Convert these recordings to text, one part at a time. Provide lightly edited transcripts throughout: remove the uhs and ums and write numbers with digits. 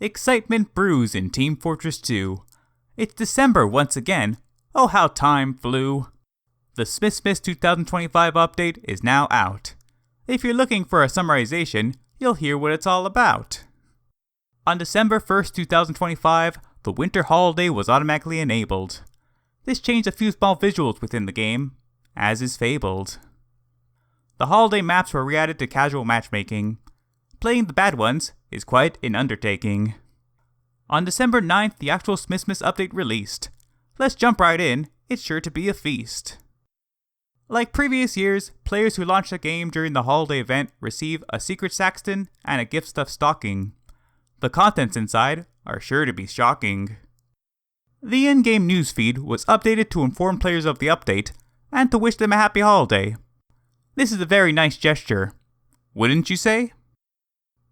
Excitement brews in Team Fortress 2. It's December once again. Oh, how time flew. The Smissmas 2025 update is now out. If you're looking for a summarization, you'll hear what it's all about. On December 1st, 2025, the winter holiday was automatically enabled. This changed a few small visuals within the game, as is fabled. The holiday maps were re-added to casual matchmaking. Playing the bad ones is quite an undertaking. On December 9th, the actual Smissmas update released. Let's jump right in, it's sure to be a feast. Like previous years, players who launch a game during the holiday event receive a secret Saxton and a gift stuff stocking. The contents inside are sure to be shocking. The in-game newsfeed was updated to inform players of the update and to wish them a happy holiday. This is a very nice gesture, wouldn't you say?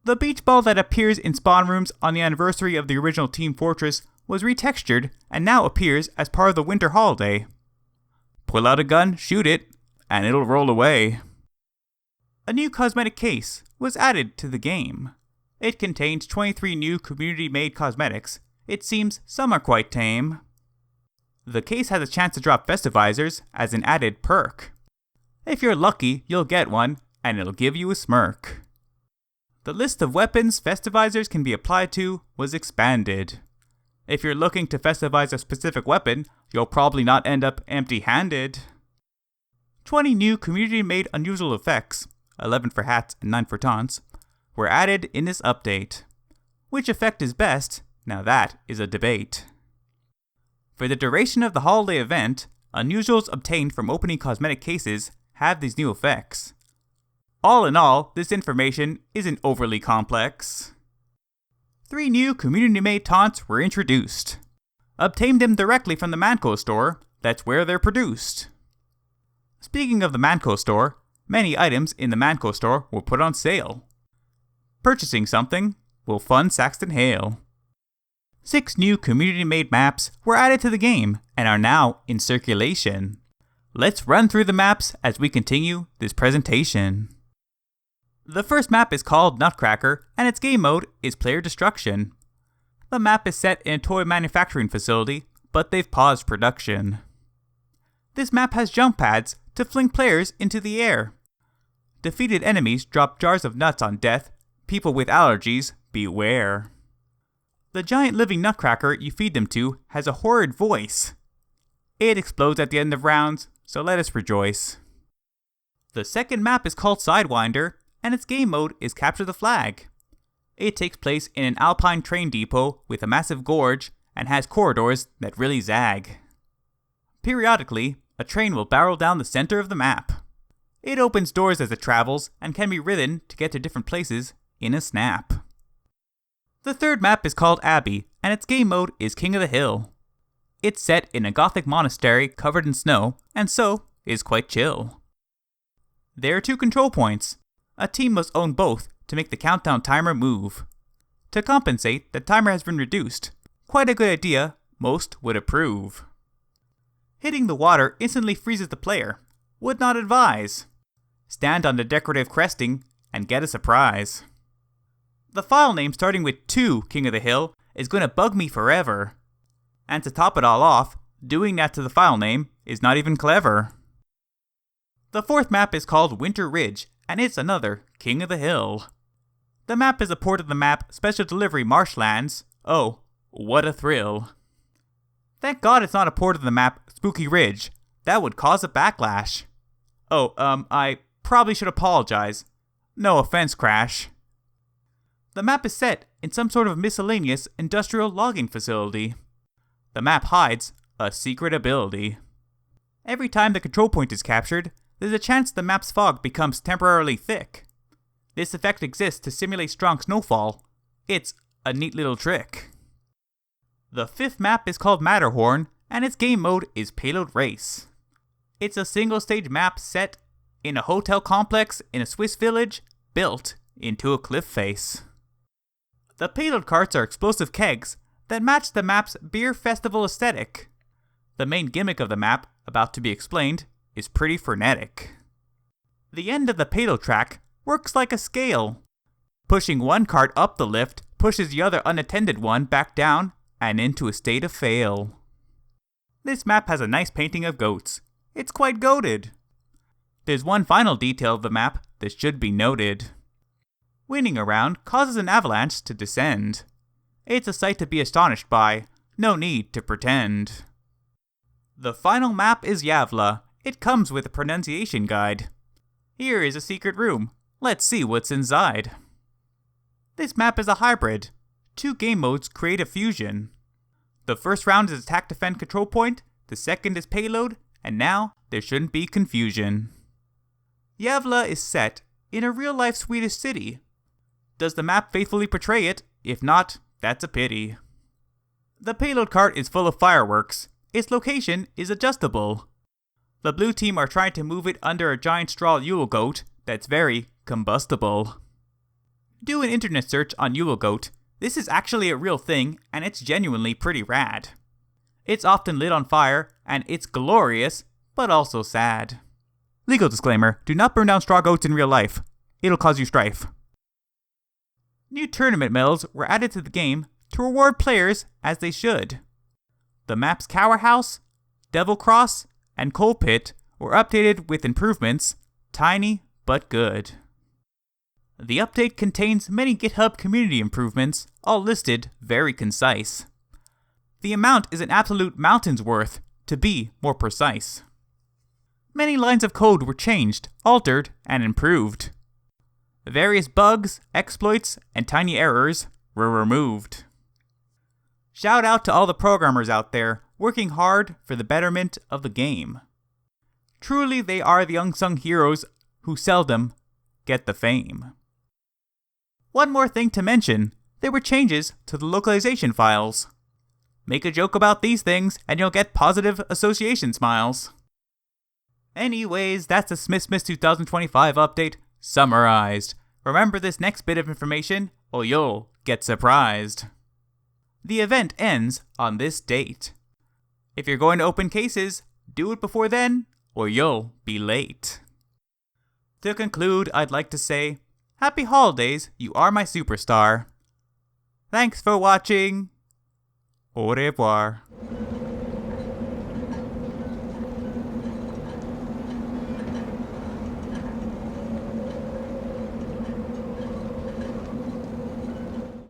The beach ball that appears in spawn rooms on the anniversary of the original Team Fortress was retextured and now appears as part of the winter holiday. Pull out a gun, shoot it, and it'll roll away. A new cosmetic case was added to the game. It contains 23 new community-made cosmetics. It seems some are quite tame. The case has a chance to drop Festivizers as an added perk. If you're lucky, you'll get one, and it'll give you a smirk. The list of weapons Festivizers can be applied to was expanded. If you're looking to Festivize a specific weapon, you'll probably not end up empty-handed. 20 new community-made unusual effects, 11 for hats and 9 for taunts, were added in this update. Which effect is best? Now that is a debate. For the duration of the holiday event, unusuals obtained from opening cosmetic cases have these new effects. All in all, this information isn't overly complex. 3 new community-made taunts were introduced. Obtain them directly from the Mannco store, that's where they're produced. Speaking of the Mannco store, many items in the Mannco store were put on sale. Purchasing something will fund Saxton Hale. 6 new community-made maps were added to the game and are now in circulation. Let's run through the maps as we continue this presentation. The first map is called Nutcracker, and its game mode is player destruction. The map is set in a toy manufacturing facility, but they've paused production. This map has jump pads to fling players into the air. Defeated enemies drop jars of nuts on death. People with allergies, beware. The giant living Nutcracker you feed them to has a horrid voice. It explodes at the end of rounds, so let us rejoice. The second map is called Sidewinder, and its game mode is Capture the Flag. It takes place in an alpine train depot with a massive gorge and has corridors that really zag. Periodically, a train will barrel down the center of the map. It opens doors as it travels and can be ridden to get to different places in a snap. The third map is called Abbey, and its game mode is King of the Hill. It's set in a gothic monastery covered in snow, and so is quite chill. There are 2 control points. A team must own both to make the countdown timer move. To compensate, the timer has been reduced. Quite a good idea, most would approve. Hitting the water instantly freezes the player. Would not advise. Stand on the decorative cresting and get a surprise. The file name starting with 2 King of the Hill is going to bug me forever. And to top it all off, doing that to the file name is not even clever. The fourth map is called Winter Ridge, and it's another King of the Hill. The map is a port of the map Special Delivery Marshlands. Oh, what a thrill. Thank God it's not a port of the map Spooky Ridge. That would cause a backlash. Oh, I probably should apologize. No offense, Crash. The map is set in some sort of miscellaneous industrial logging facility. The map hides a secret ability. Every time the control point is captured, there's a chance the map's fog becomes temporarily thick. This effect exists to simulate strong snowfall. It's a neat little trick. The fifth map is called Matterhorn, and its game mode is Payload Race. It's a single-stage map set in a hotel complex in a Swiss village, built into a cliff face. The payload carts are explosive kegs that match the map's beer festival aesthetic. The main gimmick of the map, about to be explained, is pretty frenetic. The end of the payload track works like a scale. Pushing one cart up the lift pushes the other unattended one back down and into a state of fail. This map has a nice painting of goats. It's quite goated. There's one final detail of the map that should be noted. Winning a round causes an avalanche to descend. It's a sight to be astonished by, no need to pretend. The final map is Gavle. It comes with a pronunciation guide. Here is a secret room. Let's see what's inside. This map is a hybrid. 2 game modes create a fusion. The first round is attack defend control point, the second is payload, and now there shouldn't be confusion. Gavle is set in a real-life Swedish city. Does the map faithfully portray it? If not, that's a pity. The payload cart is full of fireworks. Its location is adjustable. The blue team are trying to move it under a giant straw Yule goat that's very combustible. Do an internet search on Yule goat. This is actually a real thing, and it's genuinely pretty rad. It's often lit on fire, and it's glorious, but also sad. Legal disclaimer, do not burn down straw goats in real life. It'll cause you strife. New tournament medals were added to the game to reward players as they should. The maps Cower House, Devil Cross, and Coal Pit were updated with improvements, tiny but good. The update contains many GitHub community improvements, all listed very concise. The amount is an absolute mountain's worth, to be more precise. Many lines of code were changed, altered, and improved. Various bugs, exploits, and tiny errors were removed. Shout out to all the programmers out there working hard for the betterment of the game. Truly, they are the unsung heroes who seldom get the fame. One more thing to mention, there were changes to the localization files. Make a joke about these things and you'll get positive association smiles. Anyways, that's the Smissmas 2025 update summarized. Remember this next bit of information or you'll get surprised. The event ends on this date. If you're going to open cases, do it before then or you'll be late. To conclude, I'd like to say, Happy holidays, you are my superstar. Thanks for watching. Au revoir.